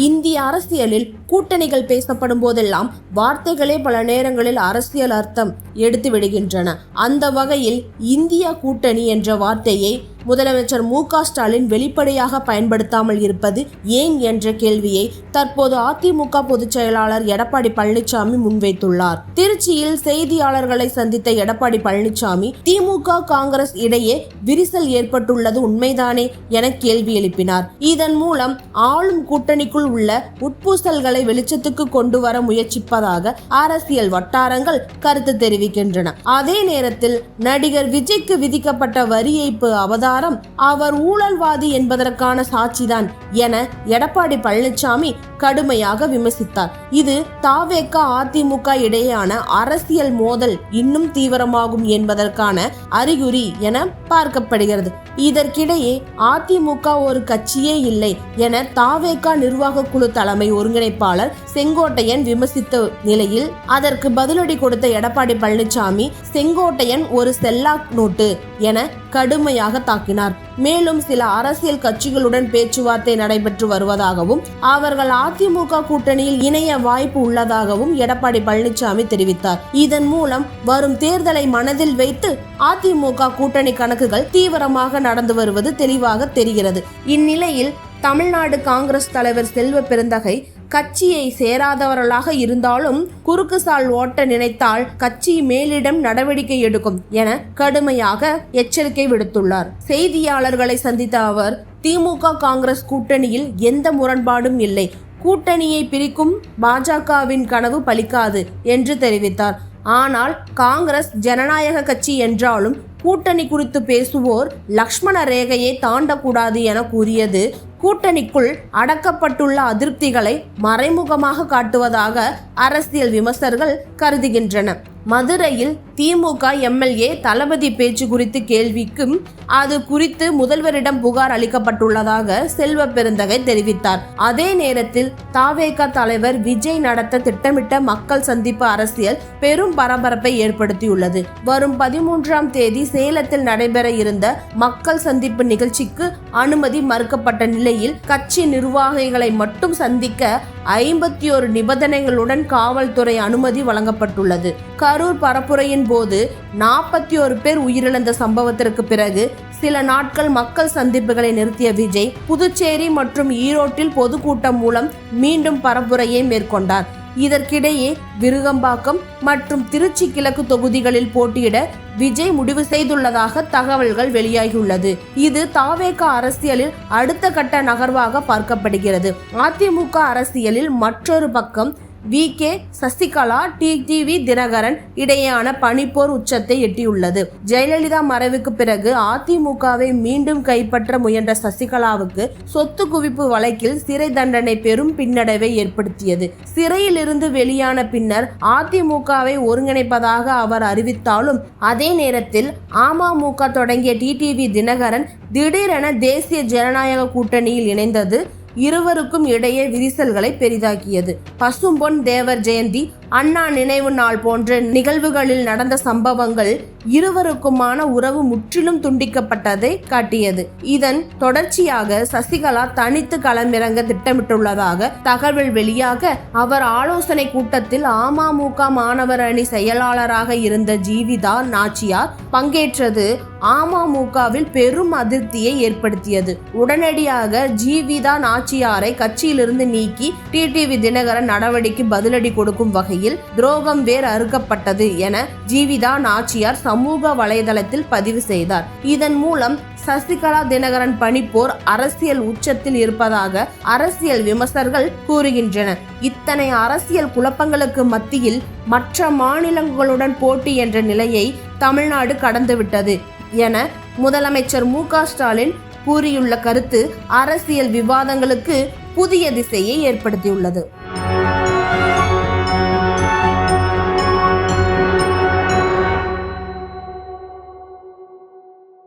இந்திய அரசியலில் கூட்டணிகள் பேசப்படும் போதெல்லாம் வார்த்தைகளே பல நேரங்களில் அரசியல் அர்த்தம் எடுத்து விடுகின்றன. அந்த வகையில் இந்தியா கூட்டணி என்ற வார்த்தையை முதலமைச்சர் மு.க.ஸ்டாலின் வெளிப்படையாக பயன்படுத்தாமல் இருப்பது ஏன் என்ற கேள்வியை தற்போது அதிமுக பொதுச் செயலாளர் எடப்பாடி பழனிசாமி முன்வைத்துள்ளார். திருச்சியில் செய்தியாளர்களை சந்தித்த எடப்பாடி பழனிசாமி திமுக காங்கிரஸ் இடையே விரிசல் ஏற்பட்டுள்ளது உண்மைதானே என கேள்வி எழுப்பினார். இதன் மூலம் ஆளும் கூட்டணிக்குள் உள்ள உட்பூசல்களை வெளிச்சத்துக்கு கொண்டு வர முயற்சிப்பதாக அரசியல் வட்டாரங்கள் கருத்து தெரிவிக்கின்றன. அதே நேரத்தில் நடிகர் விஜய்க்கு விதிக்கப்பட்ட வரி ஏய்ப்பு அவதாரம் அவர் ஊழல்வாதி என்பதற்கான சாட்சிதான் என எடப்பாடி பழனிசாமி கடுமையாக விமர்சித்தார். இது தாவேக அதிமுக இடையேயான அரசியல் மோதல் இன்னும் தீவிரமாகும் என்பதற்கான அறிகுறி என பார்க்கப்படுகிறது. இதற்கிடையே அதிமுக ஒரு கட்சியே இல்லை என தாவேக நிர்வாக குழு தலைமை ஒருங்கிணைப்பாளர் செங்கோட்டையன் விமர்சித்த நிலையில் அதற்கு பதிலடி கொடுத்த எடப்பாடி பழனிசாமி செங்கோட்டையன் ஒரு செல்லாக் நோட்டு என கடுமையாக தாக்கினார். மேலும் சில அரசியல் கட்சிகளுடன் பேச்சுவார்த்தை நடைபெற்று வருவதாகவும் அவர்கள் அதிமுக கூட்டணியில் இணைய வாய்ப்பு உள்ளதாகவும் எடப்பாடி பழனிசாமி தெரிவித்தார். இதன் மூலம் வரும் தேர்தலை மனதில் வைத்து அதிமுக கூட்டணி கணக்குகள் தீவிரமாக நடந்து வருவது தெளிவாக தெரிகிறது. இந்நிலையில் தமிழ்நாடு காங்கிரஸ் தலைவர் செல்வ பெருந்தகை கட்சியை சேராதவர்களாக இருந்தாலும் குறுக்கு சால் ஓட்ட நினைத்தால் கட்சி மேலிடம் நடவடிக்கை எடுக்கும் என கடுமையாக எச்சரிக்கை விடுத்துள்ளார். செய்தியாளர்களை சந்தித்த அவர் திமுக காங்கிரஸ் கூட்டணியில் எந்த முரண்பாடும் இல்லை, கூட்டணியை பிரிக்கும் பாஜகவின் கனவு பலிக்காது என்று தெரிவித்தார். ஆனால் காங்கிரஸ் ஜனநாயக கட்சி என்றாலும் கூட்டணி குறித்து பேசுவோர் லக்ஷ்மண ரேகையை தாண்டக்கூடாது என கூறியது கூட்டணிக்குள் அடக்கப்பட்டுள்ள அதிருப்திகளை மறைமுகமாக காட்டுவதாக அரசியல் விமர்சகர்கள் கருதுகின்றனர். மதுரையில் திமுக எம்எல்ஏ தளபதி பேச்சு குறித்து கேள்விக்கும் அது குறித்து முதல்வரிடம் புகார் அளிக்கப்பட்டுள்ளதாக செல்வ பெருந்தகை தெரிவித்தார். அதே நேரத்தில் தாவேக தலைவர் விஜய் நடத்த திட்டமிட்ட மக்கள் சந்திப்பு அரசியல் பெரும் பரபரப்பை ஏற்படுத்தியுள்ளது. வரும் 13ஆம் தேதி சேலத்தில் நடைபெற இருந்த மக்கள் சந்திப்பு நிகழ்ச்சிக்கு அனுமதி மறுக்கப்பட்ட நிலையில் கட்சி நிர்வாகிகளை மட்டும் சந்திக்க 51 நிபந்தனைகளுடன் காவல்துறை அனுமதி வழங்கப்பட்டுள்ளது. கரூர் பரப்புரையின் போது 41 பேர் உயிரிழந்த சம்பவத்திற்கு பிறகு சில நாட்கள் மக்கள் சந்திப்புகளை நிறுத்திய விஜய் புதுச்சேரி மற்றும் ஈரோட்டில் பொதுக்கூட்டம் மூலம் மீண்டும் பரப்புரையை மேற்கொண்டார். இதற்கிடையே விருகம்பாக்கம் மற்றும் திருச்சி கிழக்கு தொகுதிகளில் போட்டியிட விஜய் முடிவு செய்துள்ளதாக தகவல்கள் வெளியாகியுள்ளது. இது தாவேக அரசியலில் அடுத்த கட்ட நகர்வாக பார்க்கப்படுகிறது. அதிமுக அரசியலில் மற்றொரு பக்கம் வி.கே. சசிகலா டிடிவி தினகரன் இடையேயான பனிப்போர் உச்சத்தை எட்டியுள்ளது. ஜெயலலிதா மறைவுக்கு பிறகு அதிமுகவை மீண்டும் கைப்பற்ற முயன்ற சசிகலாவுக்கு சொத்து குவிப்பு வழக்கில் சிறை தண்டனை பெரும் பின்னடைவை ஏற்படுத்தியது. சிறையில் இருந்து வெளியான பின்னர் அதிமுகவை ஒருங்கிணைப்பதாக அவர் அறிவித்தாலும் அதே நேரத்தில் அமமுக தொடங்கிய டிடிவி தினகரன் திடீரென தேசிய ஜனநாயக கூட்டணியில் இணைந்தது இருவருக்கும் இடையே விரிசல்களை பெரிதாக்கியது. பசும்பொன் தேவர் ஜெயந்தி, அண்ணா நினைவு நாள் போன்ற நிகழ்வுகளில் நடந்த சம்பவங்கள் இருவருக்குமான உறவு முற்றிலும் துண்டிக்கப்பட்டதை காட்டியது. இதன் தொடர்ச்சியாக சசிகலா தனித்து களமிறங்க திட்டமிட்டுள்ளதாக தகவல் வெளியாக அவர் ஆலோசனை கூட்டத்தில் அமமுக மாணவர் அணி செயலாளராக இருந்த ஜீவிதா நாச்சியார் பங்கேற்றது அமமுகவில் பெரும் அதிருப்தியை ஏற்படுத்தியது. உடனடியாக ஜீவிதா நாச்சியாரை கட்சியிலிருந்து நீக்கி டிடிவி தினகரன் நடவடிக்கை பதிலடி கொடுக்கும் வகையில் துரோகம் வேர் அறுக்கப்பட்டது என ஜீவிதா நாச்சியார் சமூக வலைதளத்தில் பதிவு செய்தார். இதன் மூலம் சசிகலா தினகரன் பனிப்போர் அரசியல் உச்சத்தில் இருப்பதாக அரசியல் விமர்சகர்கள் கூறுகின்றனர். இத்தனை அரசியல் குழப்பங்களுக்கு மத்தியில் மற்ற மாநிலங்களுடன் போட்டி என்ற நிலையை தமிழ்நாடு கடந்துவிட்டது என முதலமைச்சர் மு.க.ஸ்டாலின் கூறியுள்ள கருத்து அரசியல் விவாதங்களுக்கு புதிய திசையை ஏற்படுத்தியுள்ளது.